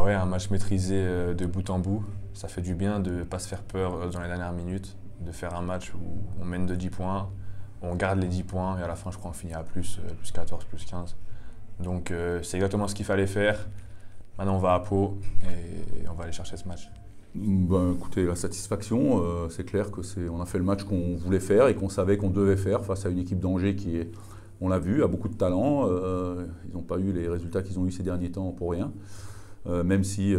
Ouais, un match maîtrisé de bout en bout. Ça fait du bien de ne pas se faire peur dans les dernières minutes, de faire un match où on mène de 10 points, on garde les 10 points et à la fin, je crois, on finit à plus 14, plus 15. Donc c'est exactement ce qu'il fallait faire. Maintenant, on va à Pau et on va aller chercher ce match. Ben, écoutez, la satisfaction, c'est clair que on a fait le match qu'on voulait faire et qu'on savait qu'on devait faire face à une équipe d'Angers qui est, on l'a vu, a beaucoup de talent. Ils n'ont pas eu les résultats qu'ils ont eu ces derniers temps pour rien. Même si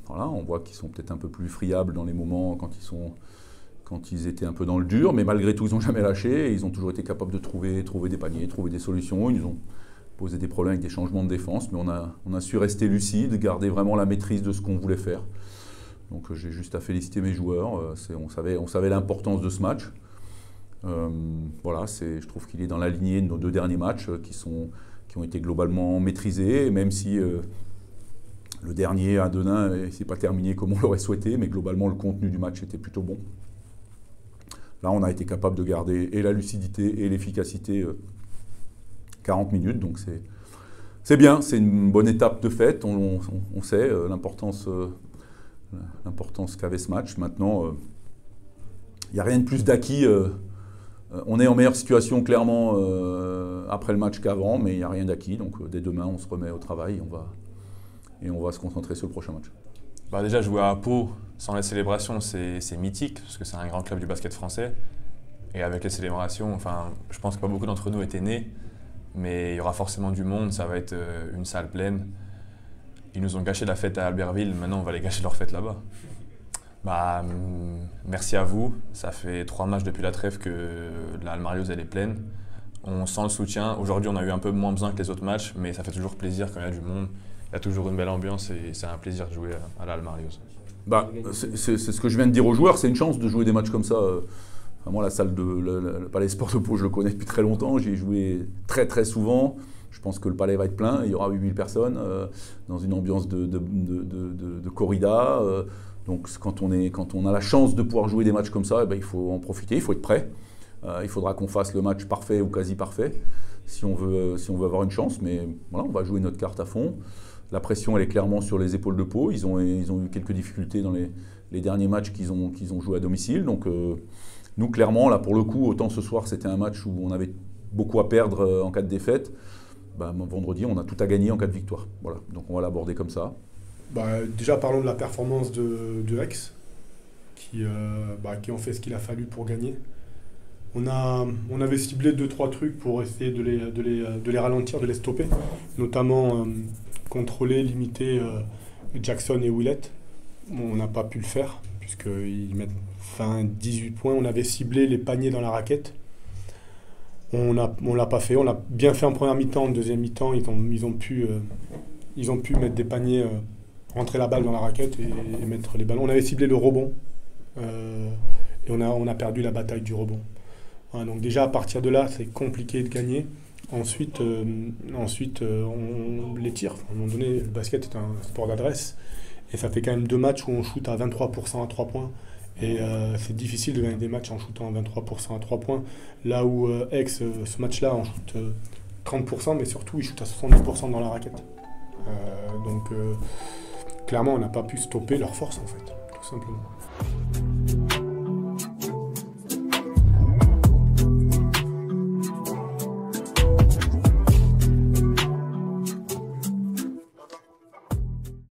voilà, on voit qu'ils sont peut-être un peu plus friables dans les moments quand ils étaient un peu dans le dur, mais malgré tout, ils n'ont jamais lâché. Et ils ont toujours été capables de trouver des paniers, trouver des solutions. Ils nous ont posé des problèmes avec des changements de défense, mais on a su rester lucide, garder vraiment la maîtrise de ce qu'on voulait faire. Donc j'ai juste à féliciter mes joueurs. On savait l'importance de ce match. Voilà, je trouve qu'il est dans la lignée de nos deux derniers matchs qui ont été globalement maîtrisés, même si le dernier à Denain ne s'est pas terminé comme on l'aurait souhaité, mais globalement le contenu du match était plutôt bon. Là, on a été capable de garder et la lucidité et l'efficacité 40 minutes, donc c'est bien, c'est une bonne étape de fête. On sait l'importance qu'avait ce match. Maintenant, il n'y a rien de plus d'acquis. On est en meilleure situation clairement après le match qu'avant, mais il n'y a rien d'acquis. Donc dès demain, on se remet au travail et on va se concentrer sur le prochain match. Bah déjà, jouer à Pau sans les célébrations, c'est mythique, parce que c'est un grand club du basket français. Et avec les célébrations, enfin, je pense que pas beaucoup d'entre nous étaient nés, mais il y aura forcément du monde, ça va être une salle pleine. Ils nous ont gâché la fête à Albertville, maintenant on va les gâcher leur fête là-bas. Bah, merci à vous, ça fait 3 matchs depuis la trêve que la Almarioz elle est pleine. On sent le soutien, aujourd'hui on a eu un peu moins besoin que les autres matchs, mais ça fait toujours plaisir quand il y a du monde. Il y a toujours une belle ambiance et c'est un plaisir de jouer à la Almarioz. Bah, c'est ce que je viens de dire aux joueurs, c'est une chance de jouer des matchs comme ça. Enfin, moi, la salle le Palais Sport de Pau, je le connais depuis très longtemps, j'y ai joué très très souvent. Je pense que le palais va être plein, il y aura 8000 personnes dans une ambiance de corrida. Donc quand on a la chance de pouvoir jouer des matchs comme ça, eh ben, il faut en profiter, il faut être prêt. Il faudra qu'on fasse le match parfait ou quasi parfait si on veut avoir une chance. Mais voilà, on va jouer notre carte à fond. La pression, elle est clairement sur les épaules de Pau. Ils ont eu quelques difficultés dans les derniers matchs qu'ils ont joués à domicile. Donc nous, clairement, là pour le coup, autant ce soir, c'était un match où on avait beaucoup à perdre en cas de défaite. Bah, vendredi, on a tout à gagner en cas de victoire. Voilà. Donc on va l'aborder comme ça. Déjà, parlons de la performance de Aix, qui ont fait ce qu'il a fallu pour gagner. On avait ciblé 2-3 trucs pour essayer de les ralentir, de les stopper, notamment contrôler, limiter Jackson et Willett. Bon, on n'a pas pu le faire, puisqu'ils mettent fin 18 points. On avait ciblé les paniers dans la raquette. On l'a pas fait. On l'a bien fait en première mi-temps. En deuxième mi-temps, ils ont pu mettre des paniers, rentrer la balle dans la raquette et mettre les ballons. On avait ciblé le rebond et on a perdu la bataille du rebond. Voilà, donc déjà, à partir de là, c'est compliqué de gagner. Ensuite, on les tire. À un moment donné, le basket est un sport d'adresse et ça fait quand même 2 matchs où on shoot à 23% à 3 points. Et c'est difficile de gagner des matchs en shootant à 23% à 3 points. Là où Aix, ce match-là, on shoot 30%, mais surtout, il shoot à 70% dans la raquette. Donc, clairement, on n'a pas pu stopper leur force, en fait, tout simplement.